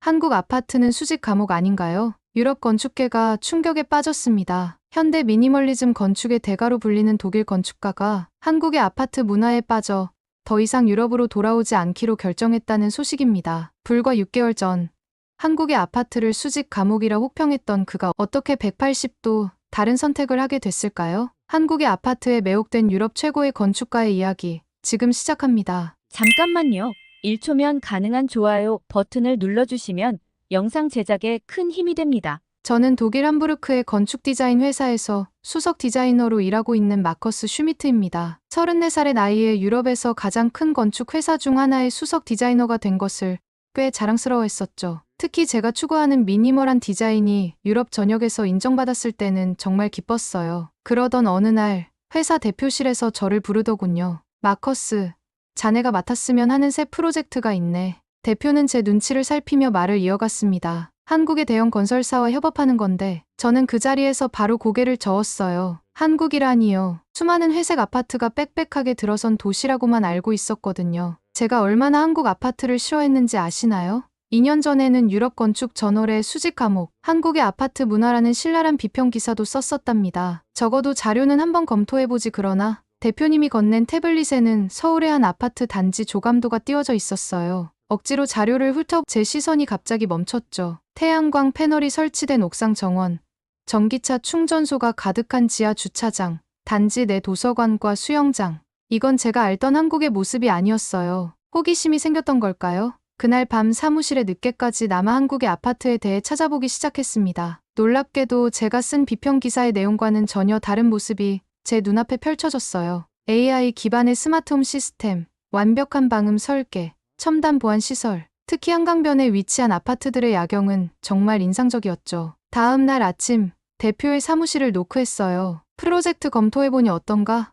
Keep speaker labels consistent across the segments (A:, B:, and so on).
A: 한국 아파트는 수직 감옥 아닌가요? 유럽 건축계가 충격에 빠졌습니다. 현대 미니멀리즘 건축의 대가로 불리는 독일 건축가가 한국의 아파트 문화에 빠져 더 이상 유럽으로 돌아오지 않기로 결정했다는 소식입니다. 불과 6개월 전 한국의 아파트를 수직 감옥이라 혹평했던 그가 어떻게 180도 다른 선택을 하게 됐을까요? 한국의 아파트에 매혹된 유럽 최고의 건축가의 이야기 지금 시작합니다.
B: 잠깐만요. 1초면 가능한 좋아요 버튼을 눌러주시면 영상 제작에 큰 힘이 됩니다.
A: 저는 독일 함부르크의 건축 디자인 회사에서 수석 디자이너로 일하고 있는 마커스 슈미트입니다. 34살의 나이에 유럽에서 가장 큰 건축 회사 중 하나의 수석 디자이너가 된 것을 꽤 자랑스러워했었죠. 특히 제가 추구하는 미니멀한 디자인이 유럽 전역에서 인정받았을 때는 정말 기뻤어요. 그러던 어느 날 회사 대표실에서 저를 부르더군요. 마커스, 자네가 맡았으면 하는 새 프로젝트가 있네. 대표는 제 눈치를 살피며 말을 이어갔습니다. 한국의 대형 건설사와 협업하는 건데 저는 그 자리에서 바로 고개를 저었어요. 한국이라니요. 수많은 회색 아파트가 빽빽하게 들어선 도시라고만 알고 있었거든요. 제가 얼마나 한국 아파트를 싫어했는지 아시나요? 2년 전에는 유럽 건축 저널에 수직 감옥, 한국의 아파트 문화라는 신랄한 비평 기사도 썼었답니다. 적어도 자료는 한번 검토해보지. 그러나 대표님이 건넨 태블릿에는 서울의 한 아파트 단지 조감도가 띄워져 있었어요. 억지로 자료를 훑어 제 시선이 갑자기 멈췄죠. 태양광 패널이 설치된 옥상 정원, 전기차 충전소가 가득한 지하 주차장, 단지 내 도서관과 수영장. 이건 제가 알던 한국의 모습이 아니었어요. 호기심이 생겼던 걸까요? 그날 밤 사무실에 늦게까지 남아 한국의 아파트에 대해 찾아보기 시작했습니다. 놀랍게도 제가 쓴 비평 기사의 내용과는 전혀 다른 모습이 제 눈앞에 펼쳐졌어요. AI 기반의 스마트홈 시스템, 완벽한 방음 설계, 첨단 보안 시설, 특히 한강변에 위치한 아파트들의 야경은 정말 인상적이었죠. 다음 날 아침, 대표의 사무실을 노크했어요. 프로젝트 검토해보니 어떤가?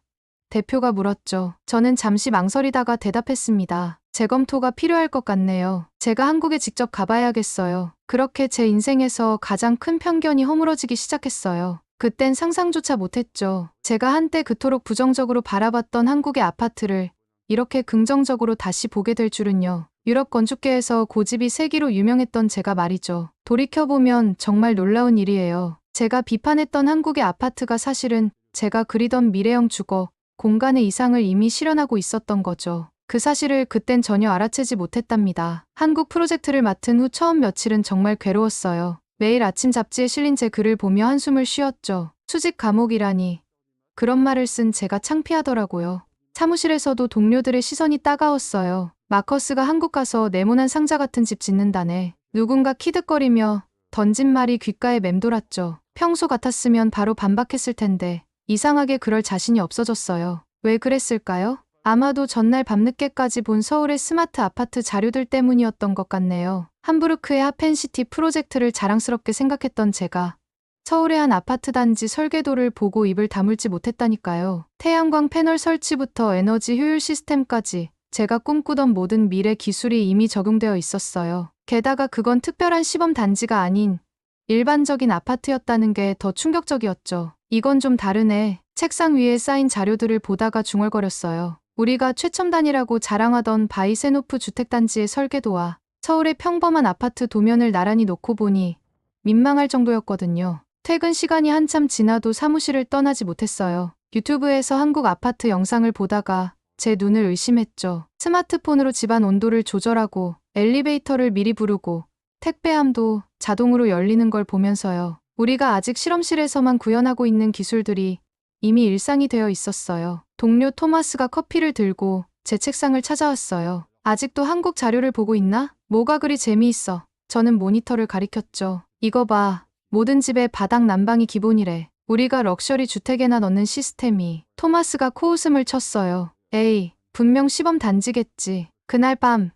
A: 대표가 물었죠. 저는 잠시 망설이다가 대답했습니다. 재검토가 필요할 것 같네요. 제가 한국에 직접 가봐야겠어요. 그렇게 제 인생에서 가장 큰 편견이 허물어지기 시작했어요. 그땐 상상조차 못했죠. 제가 한때 그토록 부정적으로 바라봤던 한국의 아파트를 이렇게 긍정적으로 다시 보게 될 줄은요. 유럽 건축계에서 고집이 세기로 유명했던 제가 말이죠. 돌이켜보면 정말 놀라운 일이에요. 제가 비판했던 한국의 아파트가 사실은 제가 그리던 미래형 주거, 공간의 이상을 이미 실현하고 있었던 거죠. 그 사실을 그땐 전혀 알아채지 못했답니다. 한국 프로젝트를 맡은 후 처음 며칠은 정말 괴로웠어요. 매일 아침 잡지에 실린 제 글을 보며 한숨을 쉬었죠. 수직 감옥이라니. 그런 말을 쓴 제가 창피하더라고요. 사무실에서도 동료들의 시선이 따가웠어요. 마커스가 한국 가서 네모난 상자 같은 집 짓는다네. 누군가 키득거리며 던진 말이 귓가에 맴돌았죠. 평소 같았으면 바로 반박했을 텐데 이상하게 그럴 자신이 없어졌어요. 왜 그랬을까요? 아마도 전날 밤늦게까지 본 서울의 스마트 아파트 자료들 때문이었던 것 같네요. 함부르크의 하펜시티 프로젝트를 자랑스럽게 생각했던 제가 서울의 한 아파트 단지 설계도를 보고 입을 다물지 못했다니까요. 태양광 패널 설치부터 에너지 효율 시스템까지 제가 꿈꾸던 모든 미래 기술이 이미 적용되어 있었어요. 게다가 그건 특별한 시범 단지가 아닌 일반적인 아파트였다는 게 더 충격적이었죠. 이건 좀 다르네. 책상 위에 쌓인 자료들을 보다가 중얼거렸어요. 우리가 최첨단이라고 자랑하던 바이세노프 주택단지의 설계도와 서울의 평범한 아파트 도면을 나란히 놓고 보니 민망할 정도였거든요. 퇴근 시간이 한참 지나도 사무실을 떠나지 못했어요. 유튜브에서 한국 아파트 영상을 보다가 제 눈을 의심했죠. 스마트폰으로 집안 온도를 조절하고 엘리베이터를 미리 부르고 택배함도 자동으로 열리는 걸 보면서요. 우리가 아직 실험실에서만 구현하고 있는 기술들이 이미 일상이 되어 있었어요. 동료 토마스가 커피를 들고 제 책상을 찾아왔어요. 아직도 한국 자료를 보고 있나? 뭐가 그리 재미있어? 저는 모니터를 가리켰죠. 이거 봐. 모든 집에 바닥 난방이 기본이래. 우리가 럭셔리 주택에나 넣는 시스템이. 토마스가 코웃음을 쳤어요. 에이, 분명 시범 단지겠지. 그날 밤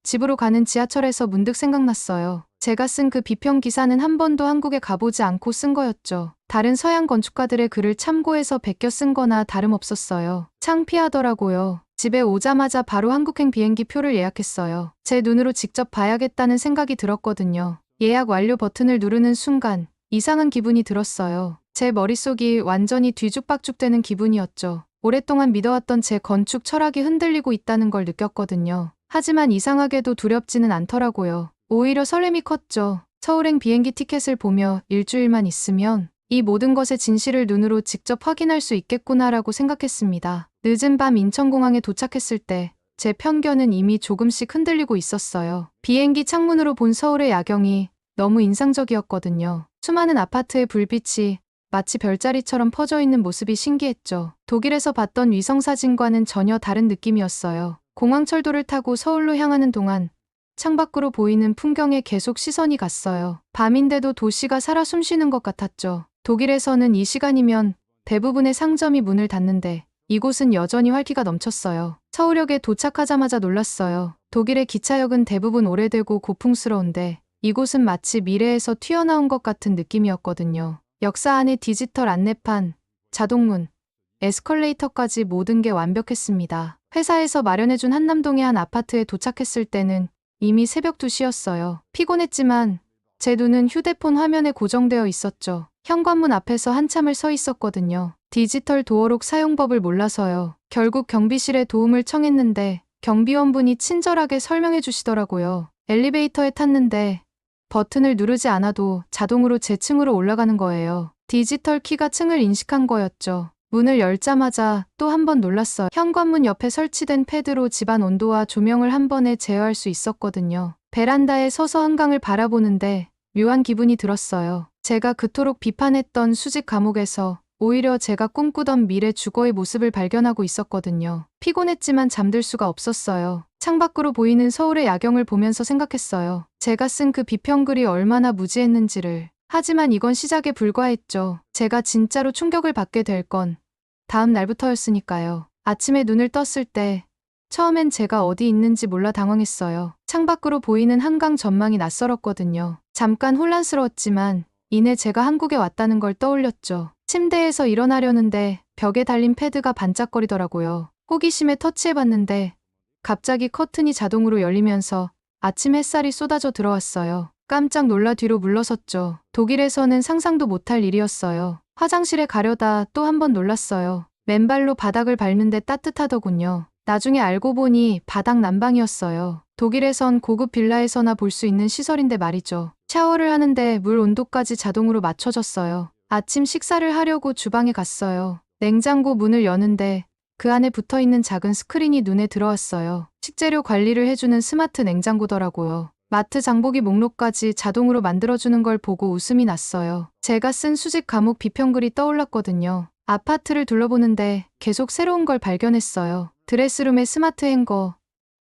A: 집으로 가는 지하철에서 문득 생각났어요. 제가 쓴 그 비평 기사는 한 번도 한국에 가보지 않고 쓴 거였죠. 다른 서양 건축가들의 글을 참고해서 베껴 쓴 거나 다름없었어요. 창피하더라고요. 집에 오자마자 바로 한국행 비행기 표를 예약했어요. 제 눈으로 직접 봐야겠다는 생각이 들었거든요. 예약 완료 버튼을 누르는 순간 이상한 기분이 들었어요. 제 머릿속이 완전히 뒤죽박죽되는 기분이었죠. 오랫동안 믿어왔던 제 건축 철학이 흔들리고 있다는 걸 느꼈거든요. 하지만 이상하게도 두렵지는 않더라고요. 오히려 설렘이 컸죠. 서울행 비행기 티켓을 보며 일주일만 있으면 이 모든 것의 진실을 눈으로 직접 확인할 수 있겠구나라고 생각했습니다. 늦은 밤 인천공항에 도착했을 때 제 편견은 이미 조금씩 흔들리고 있었어요. 비행기 창문으로 본 서울의 야경이 너무 인상적이었거든요. 수많은 아파트의 불빛이 마치 별자리처럼 퍼져 있는 모습이 신기했죠. 독일에서 봤던 위성사진과는 전혀 다른 느낌이었어요. 공항철도를 타고 서울로 향하는 동안 창밖으로 보이는 풍경에 계속 시선이 갔어요. 밤인데도 도시가 살아 숨쉬는 것 같았죠. 독일에서는 이 시간이면 대부분의 상점이 문을 닫는데 이곳은 여전히 활기가 넘쳤어요. 서울역에 도착하자마자 놀랐어요. 독일의 기차역은 대부분 오래되고 고풍스러운데 이곳은 마치 미래에서 튀어나온 것 같은 느낌이었거든요. 역사 안에 디지털 안내판, 자동문, 에스컬레이터까지 모든 게 완벽했습니다. 회사에서 마련해준 한남동의 한 아파트에 도착했을 때는 이미 새벽 2시였어요. 피곤했지만 제 눈은 휴대폰 화면에 고정되어 있었죠. 현관문 앞에서 한참을 서 있었거든요. 디지털 도어록 사용법을 몰라서요. 결국 경비실에 도움을 청했는데 경비원분이 친절하게 설명해 주시더라고요. 엘리베이터에 탔는데 버튼을 누르지 않아도 자동으로 제 층으로 올라가는 거예요. 디지털 키가 층을 인식한 거였죠. 문을 열자마자 또 한 번 놀랐어요. 현관문 옆에 설치된 패드로 집안 온도와 조명을 한 번에 제어할 수 있었거든요. 베란다에 서서 한강을 바라보는데 묘한 기분이 들었어요. 제가 그토록 비판했던 수직 감옥에서 오히려 제가 꿈꾸던 미래 주거의 모습을 발견하고 있었거든요. 피곤했지만 잠들 수가 없었어요. 창밖으로 보이는 서울의 야경을 보면서 생각했어요. 제가 쓴 그 비평글이 얼마나 무지했는지를. 하지만 이건 시작에 불과했죠. 제가 진짜로 충격을 받게 될 건 다음 날부터였으니까요. 아침에 눈을 떴을 때 처음엔 제가 어디 있는지 몰라 당황했어요. 창밖으로 보이는 한강 전망이 낯설었거든요. 잠깐 혼란스러웠지만 이내 제가 한국에 왔다는 걸 떠올렸죠. 침대에서 일어나려는데 벽에 달린 패드가 반짝거리더라고요. 호기심에 터치해봤는데 갑자기 커튼이 자동으로 열리면서 아침 햇살이 쏟아져 들어왔어요. 깜짝 놀라 뒤로 물러섰죠. 독일에서는 상상도 못할 일이었어요. 화장실에 가려다 또 한 번 놀랐어요. 맨발로 바닥을 밟는데 따뜻하더군요. 나중에 알고 보니 바닥 난방이었어요. 독일에선 고급 빌라에서나 볼 수 있는 시설인데 말이죠. 샤워를 하는데 물 온도까지 자동으로 맞춰졌어요. 아침 식사를 하려고 주방에 갔어요. 냉장고 문을 여는데 그 안에 붙어있는 작은 스크린이 눈에 들어왔어요. 식재료 관리를 해주는 스마트 냉장고더라고요. 마트 장보기 목록까지 자동으로 만들어주는 걸 보고 웃음이 났어요. 제가 쓴 수직 감옥 비평글이 떠올랐거든요. 아파트를 둘러보는데 계속 새로운 걸 발견했어요. 드레스룸의 스마트 행거,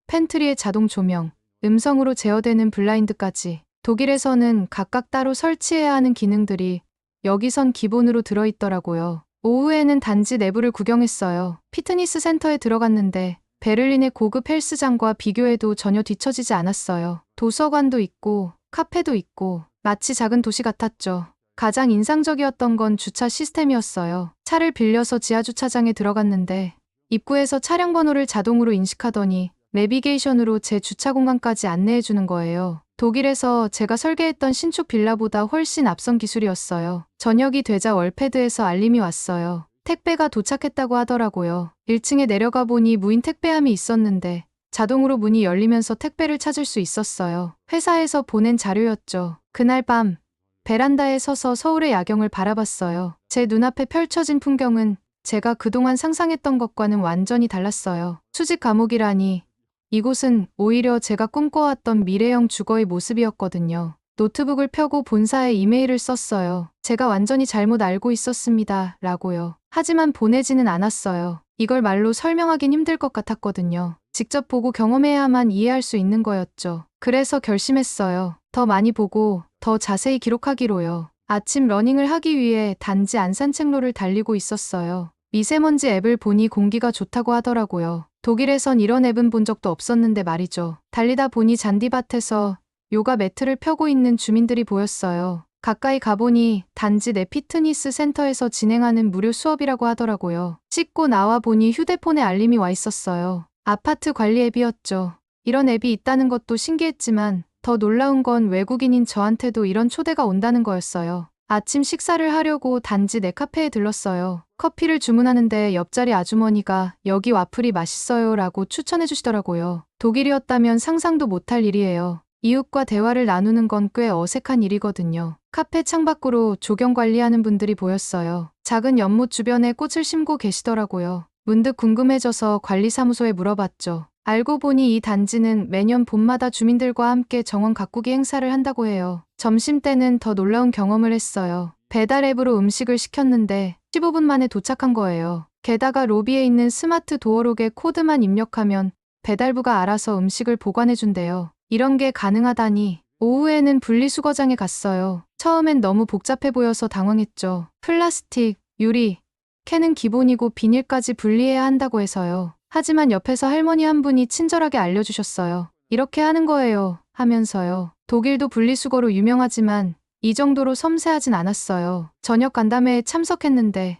A: 팬트리의 자동 조명, 음성으로 제어되는 블라인드까지. 독일에서는 각각 따로 설치해야 하는 기능들이 여기선 기본으로 들어있더라고요. 오후에는 단지 내부를 구경했어요. 피트니스 센터에 들어갔는데 베를린의 고급 헬스장과 비교해도 전혀 뒤처지지 않았어요. 도서관도 있고 카페도 있고 마치 작은 도시 같았죠. 가장 인상적이었던 건 주차 시스템이었어요. 차를 빌려서 지하주차장에 들어갔는데 입구에서 차량 번호를 자동으로 인식하더니 내비게이션으로 제 주차 공간까지 안내해주는 거예요. 독일에서 제가 설계했던 신축 빌라보다 훨씬 앞선 기술이었어요. 저녁이 되자 월패드에서 알림이 왔어요. 택배가 도착했다고 하더라고요. 1층에 내려가 보니 무인 택배함이 있었는데 자동으로 문이 열리면서 택배를 찾을 수 있었어요. 회사에서 보낸 자료였죠. 그날 밤 베란다에 서서 서울의 야경을 바라봤어요. 제 눈앞에 펼쳐진 풍경은 제가 그동안 상상했던 것과는 완전히 달랐어요. 수직 감옥이라니 이곳은 오히려 제가 꿈꿔왔던 미래형 주거의 모습이었거든요. 노트북을 펴고 본사에 이메일을 썼어요. 제가 완전히 잘못 알고 있었습니다. 라고요. 하지만 보내지는 않았어요. 이걸 말로 설명하긴 힘들 것 같았거든요. 직접 보고 경험해야만 이해할 수 있는 거였죠. 그래서 결심했어요. 더 많이 보고 더 자세히 기록하기로요. 아침 러닝을 하기 위해 단지 안산책로를 달리고 있었어요. 미세먼지 앱을 보니 공기가 좋다고 하더라고요. 독일에선 이런 앱은 본 적도 없었는데 말이죠. 달리다 보니 잔디밭에서 요가 매트를 펴고 있는 주민들이 보였어요. 가까이 가보니 단지 내 피트니스 센터에서 진행하는 무료 수업이라고 하더라고요. 씻고 나와 보니 휴대폰에 알림이 와 있었어요. 아파트 관리 앱이었죠. 이런 앱이 있다는 것도 신기했지만 더 놀라운 건 외국인인 저한테도 이런 초대가 온다는 거였어요. 아침 식사를 하려고 단지 내 카페에 들렀어요. 커피를 주문하는데 옆자리 아주머니가 여기 와플이 맛있어요 라고 추천해 주시더라고요. 독일이었다면 상상도 못할 일이에요. 이웃과 대화를 나누는 건 꽤 어색한 일이거든요. 카페 창밖으로 조경 관리하는 분들이 보였어요. 작은 연못 주변에 꽃을 심고 계시더라고요. 문득 궁금해져서 관리사무소에 물어봤죠. 알고 보니 이 단지는 매년 봄마다 주민들과 함께 정원 가꾸기 행사를 한다고 해요. 점심때는 더 놀라운 경험을 했어요. 배달 앱으로 음식을 시켰는데 15분 만에 도착한 거예요. 게다가 로비에 있는 스마트 도어록에 코드만 입력하면 배달부가 알아서 음식을 보관해준대요. 이런 게 가능하다니. 오후에는 분리수거장에 갔어요. 처음엔 너무 복잡해 보여서 당황했죠. 플라스틱, 유리, 캔은 기본이고 비닐까지 분리해야 한다고 해서요. 하지만 옆에서 할머니 한 분이 친절하게 알려주셨어요. 이렇게 하는 거예요. 하면서요. 독일도 분리수거로 유명하지만 이 정도로 섬세하진 않았어요. 저녁 간담회에 참석했는데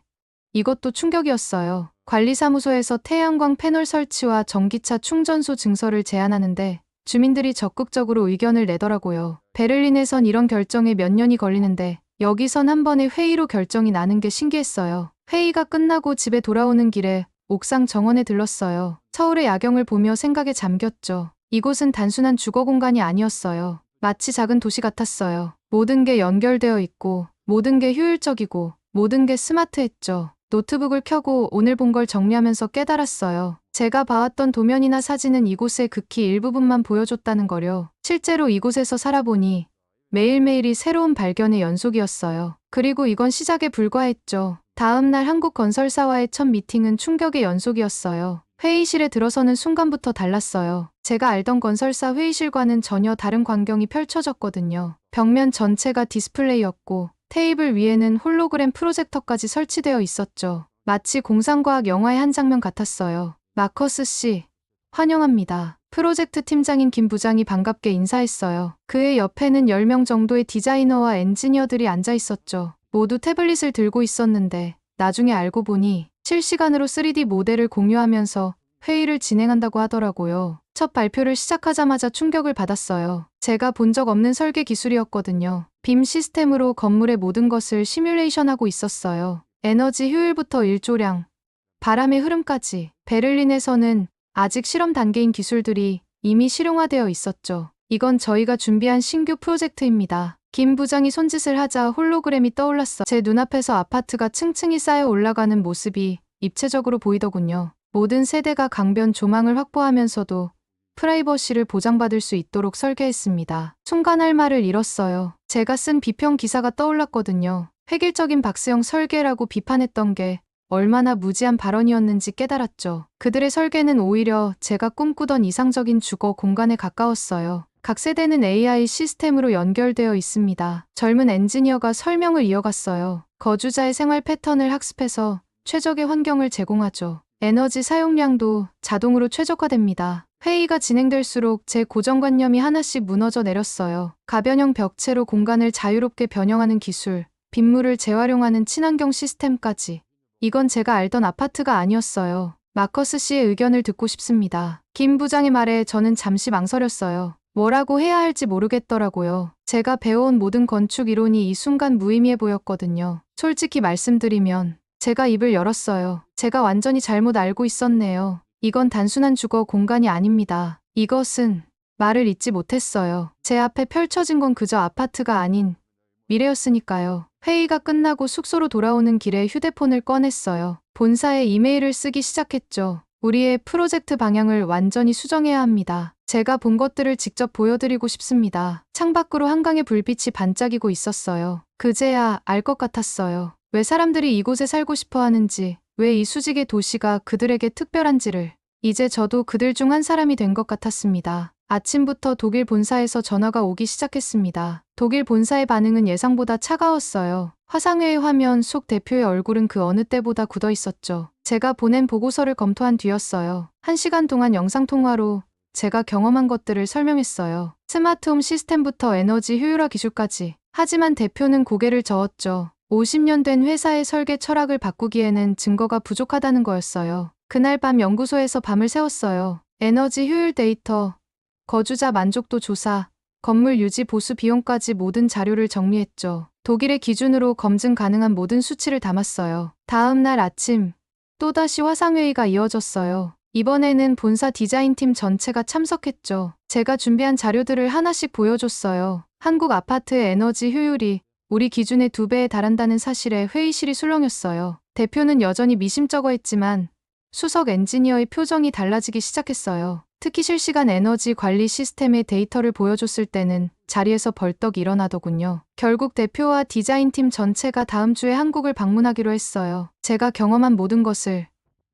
A: 이것도 충격이었어요. 관리사무소에서 태양광 패널 설치와 전기차 충전소 증설을 제안하는데 주민들이 적극적으로 의견을 내더라고요. 베를린에선 이런 결정에 몇 년이 걸리는데 여기선 한 번에 회의로 결정이 나는 게 신기했어요. 회의가 끝나고 집에 돌아오는 길에 옥상 정원에 들렀어요. 서울의 야경을 보며 생각에 잠겼죠. 이곳은 단순한 주거 공간이 아니었어요. 마치 작은 도시 같았어요. 모든 게 연결되어 있고 모든 게 효율적이고 모든 게 스마트했죠. 노트북을 켜고 오늘 본 걸 정리하면서 깨달았어요. 제가 봐왔던 도면이나 사진은 이곳의 극히 일부분만 보여줬다는 거요. 실제로 이곳에서 살아보니 매일매일이 새로운 발견의 연속이었어요. 그리고 이건 시작에 불과했죠. 다음 날 한국 건설사와의 첫 미팅은 충격의 연속이었어요. 회의실에 들어서는 순간부터 달랐어요. 제가 알던 건설사 회의실과는 전혀 다른 광경이 펼쳐졌거든요. 벽면 전체가 디스플레이였고 테이블 위에는 홀로그램 프로젝터까지 설치되어 있었죠. 마치 공상과학 영화의 한 장면 같았어요. 마커스 씨, 환영합니다. 프로젝트 팀장인 김 부장이 반갑게 인사했어요. 그의 옆에는 10명 정도의 디자이너와 엔지니어들이 앉아 있었죠. 모두 태블릿을 들고 있었는데 나중에 알고 보니 실시간으로 3D 모델을 공유하면서 회의를 진행한다고 하더라고요. 첫 발표를 시작하자마자 충격을 받았어요. 제가 본 적 없는 설계 기술이었거든요. 빔 시스템으로 건물의 모든 것을 시뮬레이션하고 있었어요. 에너지 효율부터 일조량, 바람의 흐름까지. 베를린에서는 아직 실험 단계인 기술들이 이미 실용화되어 있었죠. 이건 저희가 준비한 신규 프로젝트입니다. 김 부장이 손짓을 하자 홀로그램이 떠올랐어. 제 눈앞에서 아파트가 층층이 쌓여 올라가는 모습이 입체적으로 보이더군요. 모든 세대가 강변 조망을 확보하면서도 프라이버시를 보장받을 수 있도록 설계했습니다. 순간 할 말을 잃었어요. 제가 쓴 비평 기사가 떠올랐거든요. 획일적인 박스형 설계라고 비판했던 게 얼마나 무지한 발언이었는지 깨달았죠. 그들의 설계는 오히려 제가 꿈꾸던 이상적인 주거 공간에 가까웠어요. 각 세대는 AI 시스템으로 연결되어 있습니다. 젊은 엔지니어가 설명을 이어갔어요. 거주자의 생활 패턴을 학습해서 최적의 환경을 제공하죠. 에너지 사용량도 자동으로 최적화됩니다. 회의가 진행될수록 제 고정관념이 하나씩 무너져 내렸어요. 가변형 벽체로 공간을 자유롭게 변형하는 기술, 빗물을 재활용하는 친환경 시스템까지. 이건 제가 알던 아파트가 아니었어요. 마커스 씨의 의견을 듣고 싶습니다. 김 부장의 말에 저는 잠시 망설였어요. 뭐라고 해야 할지 모르겠더라고요. 제가 배워온 모든 건축 이론이 이 순간 무의미해 보였거든요. 솔직히 말씀드리면 제가 입을 열었어요. 제가 완전히 잘못 알고 있었네요. 이건 단순한 주거 공간이 아닙니다. 이것은 말을 잇지 못했어요. 제 앞에 펼쳐진 건 그저 아파트가 아닌 미래였으니까요. 회의가 끝나고 숙소로 돌아오는 길에 휴대폰을 꺼냈어요. 본사에 이메일을 쓰기 시작했죠. 우리의 프로젝트 방향을 완전히 수정해야 합니다. 제가 본 것들을 직접 보여드리고 싶습니다. 창밖으로 한강의 불빛이 반짝이고 있었어요. 그제야 알 것 같았어요. 왜 사람들이 이곳에 살고 싶어 하는지, 왜 이 수직의 도시가 그들에게 특별한지를. 이제 저도 그들 중 한 사람이 된 것 같았습니다. 아침부터 독일 본사에서 전화가 오기 시작했습니다. 독일 본사의 반응은 예상보다 차가웠어요. 화상회의 화면 속 대표의 얼굴은 그 어느 때보다 굳어 있었죠. 제가 보낸 보고서를 검토한 뒤였어요. 1시간 동안 영상통화로 제가 경험한 것들을 설명했어요. 스마트홈 시스템부터 에너지 효율화 기술까지. 하지만 대표는 고개를 저었죠. 50년 된 회사의 설계 철학을 바꾸기에는 증거가 부족하다는 거였어요. 그날 밤 연구소에서 밤을 새웠어요. 에너지 효율 데이터, 거주자 만족도 조사, 건물 유지 보수 비용까지 모든 자료를 정리했죠. 독일의 기준으로 검증 가능한 모든 수치를 담았어요. 다음 날 아침, 또다시 화상회의가 이어졌어요. 이번에는 본사 디자인팀 전체가 참석했죠. 제가 준비한 자료들을 하나씩 보여줬어요. 한국 아파트의 에너지 효율이 우리 기준의 2배에 달한다는 사실에 회의실이 술렁였어요. 대표는 여전히 미심쩍어했지만 수석 엔지니어의 표정이 달라지기 시작했어요. 특히 실시간 에너지 관리 시스템의 데이터를 보여줬을 때는 자리에서 벌떡 일어나더군요. 결국 대표와 디자인팀 전체가 다음 주에 한국을 방문하기로 했어요. 제가 경험한 모든 것을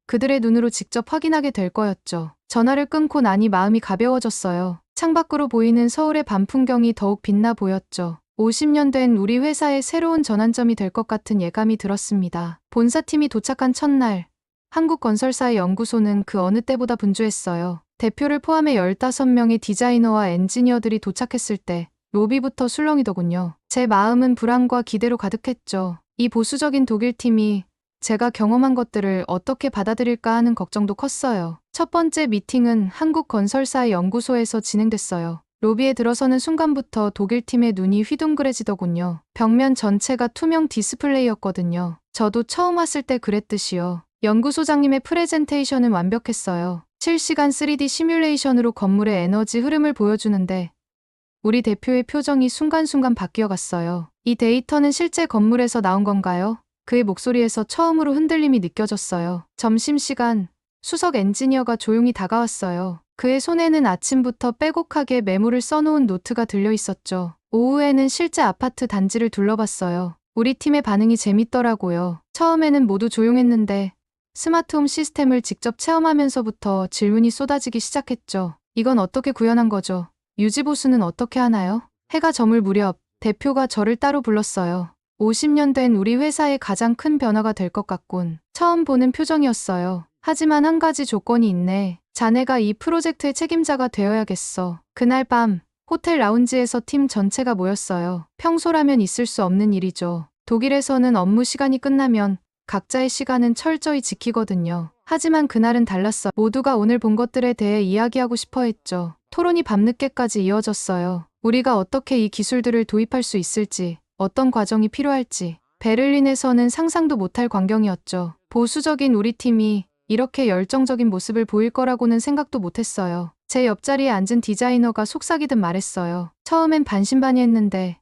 A: 그들의 눈으로 직접 확인하게 될 거였죠. 전화를 끊고 나니 마음이 가벼워졌어요. 창밖으로 보이는 서울의 밤 풍경이 더욱 빛나 보였죠. 50년 된 우리 회사의 새로운 전환점이 될 것 같은 예감이 들었습니다. 본사팀이 도착한 첫날, 한국건설사의 연구소는 그 어느 때보다 분주했어요. 대표를 포함해 15명의 디자이너와 엔지니어들이 도착했을 때 로비부터 술렁이더군요. 제 마음은 불안과 기대로 가득했죠. 이 보수적인 독일팀이 제가 경험한 것들을 어떻게 받아들일까 하는 걱정도 컸어요. 첫 번째 미팅은 한국건설사의 연구소에서 진행됐어요. 로비에 들어서는 순간부터 독일팀의 눈이 휘둥그레지더군요. 벽면 전체가 투명 디스플레이였거든요. 저도 처음 왔을 때 그랬듯이요. 연구소장님의 프레젠테이션은 완벽했어요. 실시간 3D 시뮬레이션으로 건물의 에너지 흐름을 보여주는데 우리 대표의 표정이 순간순간 바뀌어갔어요. 이 데이터는 실제 건물에서 나온 건가요? 그의 목소리에서 처음으로 흔들림이 느껴졌어요. 점심시간, 수석 엔지니어가 조용히 다가왔어요. 그의 손에는 아침부터 빼곡하게 메모를 써놓은 노트가 들려 있었죠. 오후에는 실제 아파트 단지를 둘러봤어요. 우리 팀의 반응이 재밌더라고요. 처음에는 모두 조용했는데 스마트홈 시스템을 직접 체험하면서부터 질문이 쏟아지기 시작했죠. 이건 어떻게 구현한 거죠? 유지보수는 어떻게 하나요? 해가 저물 무렵 대표가 저를 따로 불렀어요. 50년 된 우리 회사의 가장 큰 변화가 될 것 같군. 처음 보는 표정이었어요. 하지만 한 가지 조건이 있네. 자네가 이 프로젝트의 책임자가 되어야겠어. 그날 밤 호텔 라운지에서 팀 전체가 모였어요. 평소라면 있을 수 없는 일이죠. 독일에서는 업무 시간이 끝나면 각자의 시간은 철저히 지키거든요. 하지만 그날은 달랐어. 모두가 오늘 본 것들에 대해 이야기하고 싶어 했죠. 토론이 밤늦게까지 이어졌어요. 우리가 어떻게 이 기술들을 도입할 수 있을지, 어떤 과정이 필요할지. 베를린에서는 상상도 못할 광경이었죠. 보수적인 우리 팀이 이렇게 열정적인 모습을 보일 거라고는 생각도 못했어요. 제 옆자리에 앉은 디자이너가 속삭이듯 말했어요. 처음엔 반신반의했는데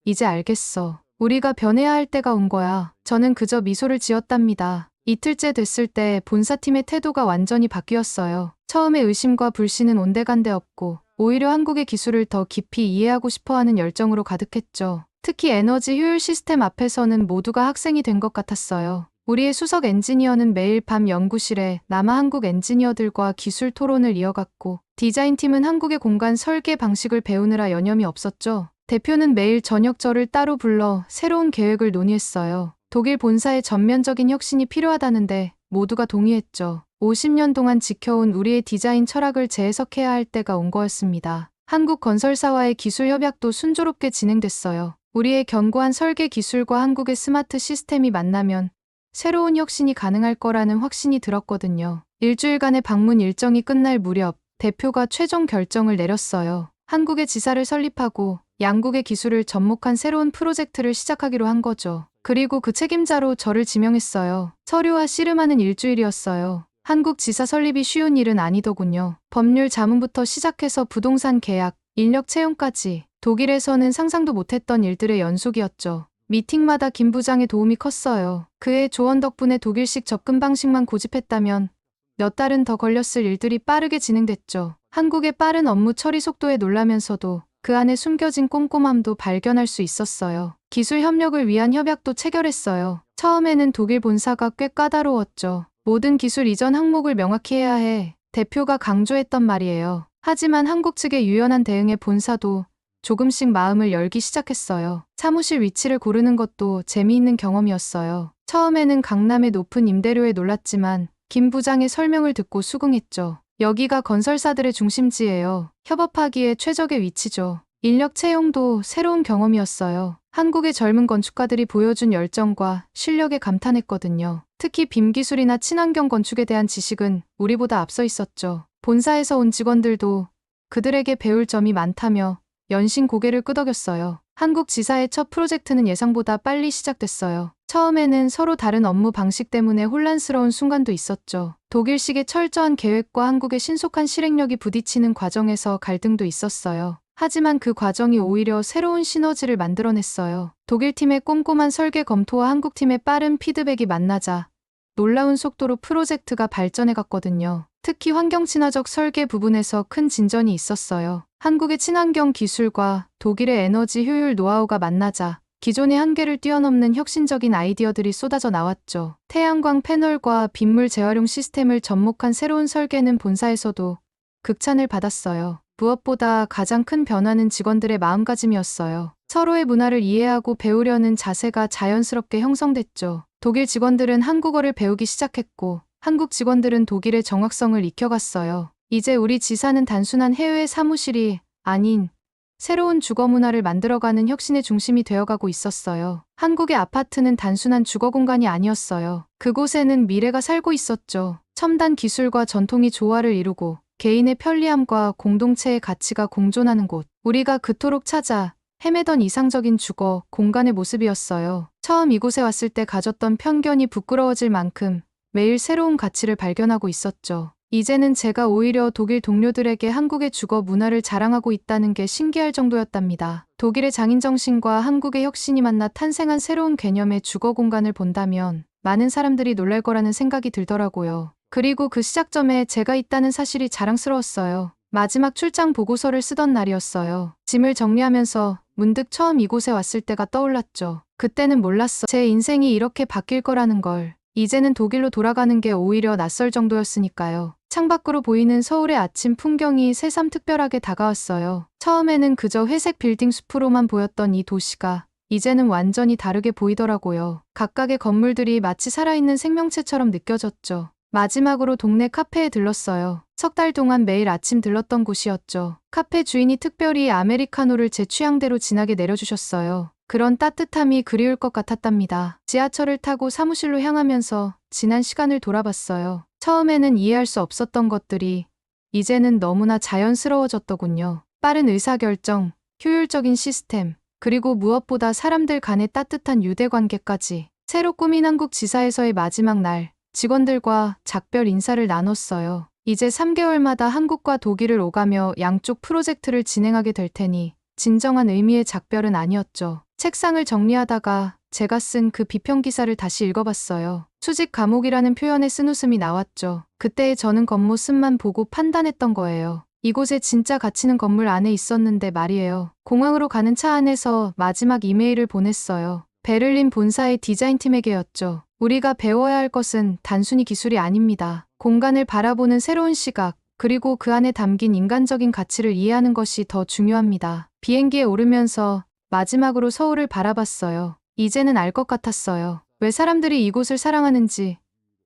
A: 이제 알겠어. 우리가 변해야 할 때가 온 거야. 저는 그저 미소를 지었답니다. 이틀째 됐을 때 본사팀의 태도가 완전히 바뀌었어요. 처음에 의심과 불신은 온데간데 없고 오히려 한국의 기술을 더 깊이 이해하고 싶어하는 열정으로 가득했죠. 특히 에너지 효율 시스템 앞에서는 모두가 학생이 된 것 같았어요. 우리의 수석 엔지니어는 매일 밤 연구실에 남아 한국 엔지니어들과 기술 토론을 이어갔고 디자인팀은 한국의 공간 설계 방식을 배우느라 여념이 없었죠. 대표는 매일 저녁 저를 따로 불러 새로운 계획을 논의했어요. 독일 본사의 전면적인 혁신이 필요하다는데 모두가 동의했죠. 50년 동안 지켜온 우리의 디자인 철학을 재해석해야 할 때가 온 거였습니다. 한국 건설사와의 기술 협약도 순조롭게 진행됐어요. 우리의 견고한 설계 기술과 한국의 스마트 시스템이 만나면 새로운 혁신이 가능할 거라는 확신이 들었거든요. 일주일간의 방문 일정이 끝날 무렵 대표가 최종 결정을 내렸어요. 한국의 지사를 설립하고 양국의 기술을 접목한 새로운 프로젝트를 시작하기로 한 거죠. 그리고 그 책임자로 저를 지명했어요. 서류와 씨름하는 일주일이었어요. 한국 지사 설립이 쉬운 일은 아니더군요. 법률 자문부터 시작해서 부동산 계약, 인력 채용까지 독일에서는 상상도 못했던 일들의 연속이었죠. 미팅마다 김 부장의 도움이 컸어요. 그의 조언 덕분에 독일식 접근 방식만 고집했다면 몇 달은 더 걸렸을 일들이 빠르게 진행됐죠. 한국의 빠른 업무 처리 속도에 놀라면서도 그 안에 숨겨진 꼼꼼함도 발견할 수 있었어요. 기술 협력을 위한 협약도 체결했어요. 처음에는 독일 본사가 꽤 까다로웠죠. 모든 기술 이전 항목을 명확히 해야 해. 대표가 강조했던 말이에요. 하지만 한국 측의 유연한 대응에 본사도 조금씩 마음을 열기 시작했어요. 사무실 위치를 고르는 것도 재미있는 경험이었어요. 처음에는 강남의 높은 임대료에 놀랐지만 김 부장의 설명을 듣고 수긍했죠. 여기가 건설사들의 중심지예요. 협업하기에 최적의 위치죠. 인력 채용도 새로운 경험이었어요. 한국의 젊은 건축가들이 보여준 열정과 실력에 감탄했거든요. 특히 빔 기술이나 친환경 건축에 대한 지식은 우리보다 앞서 있었죠. 본사에서 온 직원들도 그들에게 배울 점이 많다며 연신 고개를 끄덕였어요. 한국 지사의 첫 프로젝트는 예상보다 빨리 시작됐어요. 처음에는 서로 다른 업무 방식 때문에 혼란스러운 순간도 있었죠. 독일식의 철저한 계획과 한국의 신속한 실행력이 부딪히는 과정에서 갈등도 있었어요. 하지만 그 과정이 오히려 새로운 시너지를 만들어냈어요. 독일팀의 꼼꼼한 설계 검토와 한국팀의 빠른 피드백이 만나자 놀라운 속도로 프로젝트가 발전해갔거든요. 특히 환경 친화적 설계 부분에서 큰 진전이 있었어요. 한국의 친환경 기술과 독일의 에너지 효율 노하우가 만나자 기존의 한계를 뛰어넘는 혁신적인 아이디어들이 쏟아져 나왔죠. 태양광 패널과 빗물 재활용 시스템을 접목한 새로운 설계는 본사에서도 극찬을 받았어요. 무엇보다 가장 큰 변화는 직원들의 마음가짐이었어요. 서로의 문화를 이해하고 배우려는 자세가 자연스럽게 형성됐죠. 독일 직원들은 한국어를 배우기 시작했고, 한국 직원들은 독일의 정확성을 익혀갔어요. 이제 우리 지사는 단순한 해외 사무실이 아닌 새로운 주거 문화를 만들어가는 혁신의 중심이 되어가고 있었어요. 한국의 아파트는 단순한 주거 공간이 아니었어요. 그곳에는 미래가 살고 있었죠. 첨단 기술과 전통이 조화를 이루고 개인의 편리함과 공동체의 가치가 공존하는 곳. 우리가 그토록 찾아 헤매던 이상적인 주거 공간의 모습이었어요. 처음 이곳에 왔을 때 가졌던 편견이 부끄러워질 만큼 매일 새로운 가치를 발견하고 있었죠. 이제는 제가 오히려 독일 동료들에게 한국의 주거 문화를 자랑하고 있다는 게 신기할 정도였답니다. 독일의 장인정신과 한국의 혁신이 만나 탄생한 새로운 개념의 주거 공간을 본다면 많은 사람들이 놀랄 거라는 생각이 들더라고요. 그리고 그 시작점에 제가 있다는 사실이 자랑스러웠어요. 마지막 출장 보고서를 쓰던 날이었어요. 짐을 정리하면서 문득 처음 이곳에 왔을 때가 떠올랐죠. 그때는 몰랐어. 제 인생이 이렇게 바뀔 거라는 걸. 이제는 독일로 돌아가는 게 오히려 낯설 정도였으니까요. 창밖으로 보이는 서울의 아침 풍경이 새삼 특별하게 다가왔어요. 처음에는 그저 회색 빌딩 숲으로만 보였던 이 도시가 이제는 완전히 다르게 보이더라고요. 각각의 건물들이 마치 살아있는 생명체처럼 느껴졌죠. 마지막으로 동네 카페에 들렀어요. 석 달 동안 매일 아침 들렀던 곳이었죠. 카페 주인이 특별히 아메리카노를 제 취향대로 진하게 내려주셨어요. 그런 따뜻함이 그리울 것 같았답니다. 지하철을 타고 사무실로 향하면서 지난 시간을 돌아봤어요. 처음에는 이해할 수 없었던 것들이 이제는 너무나 자연스러워졌더군요. 빠른 의사결정, 효율적인 시스템, 그리고 무엇보다 사람들 간의 따뜻한 유대관계까지. 새로 꾸민 한국 지사에서의 마지막 날, 직원들과 작별 인사를 나눴어요. 이제 3개월마다 한국과 독일을 오가며 양쪽 프로젝트를 진행하게 될 테니 진정한 의미의 작별은 아니었죠. 책상을 정리하다가 제가 쓴 그 비평 기사를 다시 읽어봤어요. 수직 감옥이라는 표현에 쓴웃음이 나왔죠. 그때의 저는 겉모습만 보고 판단했던 거예요. 이곳에 진짜 가치는 건물 안에 있었는데 말이에요. 공항으로 가는 차 안에서 마지막 이메일을 보냈어요. 베를린 본사의 디자인팀에게였죠. 우리가 배워야 할 것은 단순히 기술이 아닙니다. 공간을 바라보는 새로운 시각, 그리고 그 안에 담긴 인간적인 가치를 이해하는 것이 더 중요합니다. 비행기에 오르면서 마지막으로 서울을 바라봤어요. 이제는 알 것 같았어요. 왜 사람들이 이곳을 사랑하는지,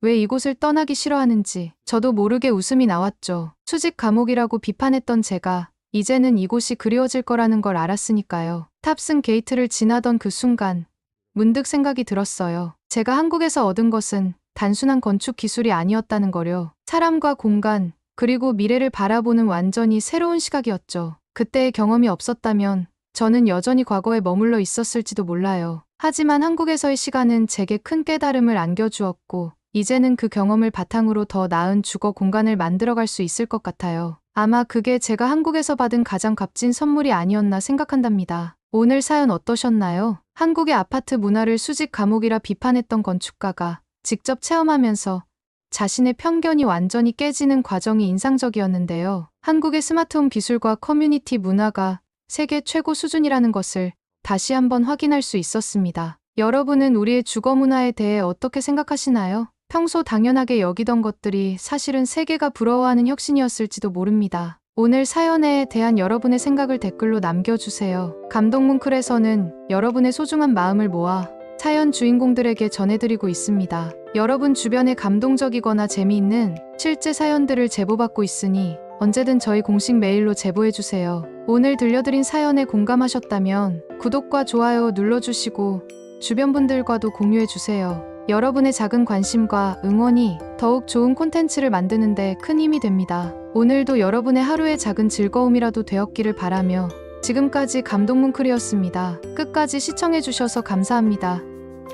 A: 왜 이곳을 떠나기 싫어하는지. 저도 모르게 웃음이 나왔죠. 수직 감옥이라고 비판했던 제가 이제는 이곳이 그리워질 거라는 걸 알았으니까요. 탑승 게이트를 지나던 그 순간 문득 생각이 들었어요. 제가 한국에서 얻은 것은 단순한 건축 기술이 아니었다는 거요. 사람과 공간, 그리고 미래를 바라보는 완전히 새로운 시각이었죠. 그때의 경험이 없었다면 저는 여전히 과거에 머물러 있었을지도 몰라요. 하지만 한국에서의 시간은 제게 큰 깨달음을 안겨주었고, 이제는 그 경험을 바탕으로 더 나은 주거 공간을 만들어갈 수 있을 것 같아요. 아마 그게 제가 한국에서 받은 가장 값진 선물이 아니었나 생각한답니다. 오늘 사연 어떠셨나요? 한국의 아파트 문화를 수직 감옥이라 비판했던 건축가가 직접 체험하면서 자신의 편견이 완전히 깨지는 과정이 인상적이었는데요. 한국의 스마트홈 기술과 커뮤니티 문화가 세계 최고 수준이라는 것을 다시 한번 확인할 수 있었습니다. 여러분은 우리의 주거 문화에 대해 어떻게 생각하시나요? 평소 당연하게 여기던 것들이 사실은 세계가 부러워하는 혁신이었을지도 모릅니다. 오늘 사연에 대한 여러분의 생각을 댓글로 남겨주세요. 감동뭉클에서는 여러분의 소중한 마음을 모아 사연 주인공들에게 전해드리고 있습니다. 여러분 주변에 감동적이거나 재미있는 실제 사연들을 제보받고 있으니 언제든 저희 공식 메일로 제보해주세요. 오늘 들려드린 사연에 공감하셨다면 구독과 좋아요 눌러주시고 주변 분들과도 공유해주세요. 여러분의 작은 관심과 응원이 더욱 좋은 콘텐츠를 만드는 데 큰 힘이 됩니다. 오늘도 여러분의 하루의 작은 즐거움이라도 되었기를 바라며 지금까지 감동뭉클이었습니다. 끝까지 시청해주셔서 감사합니다.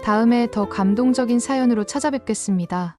A: 다음에 더 감동적인 사연으로 찾아뵙겠습니다.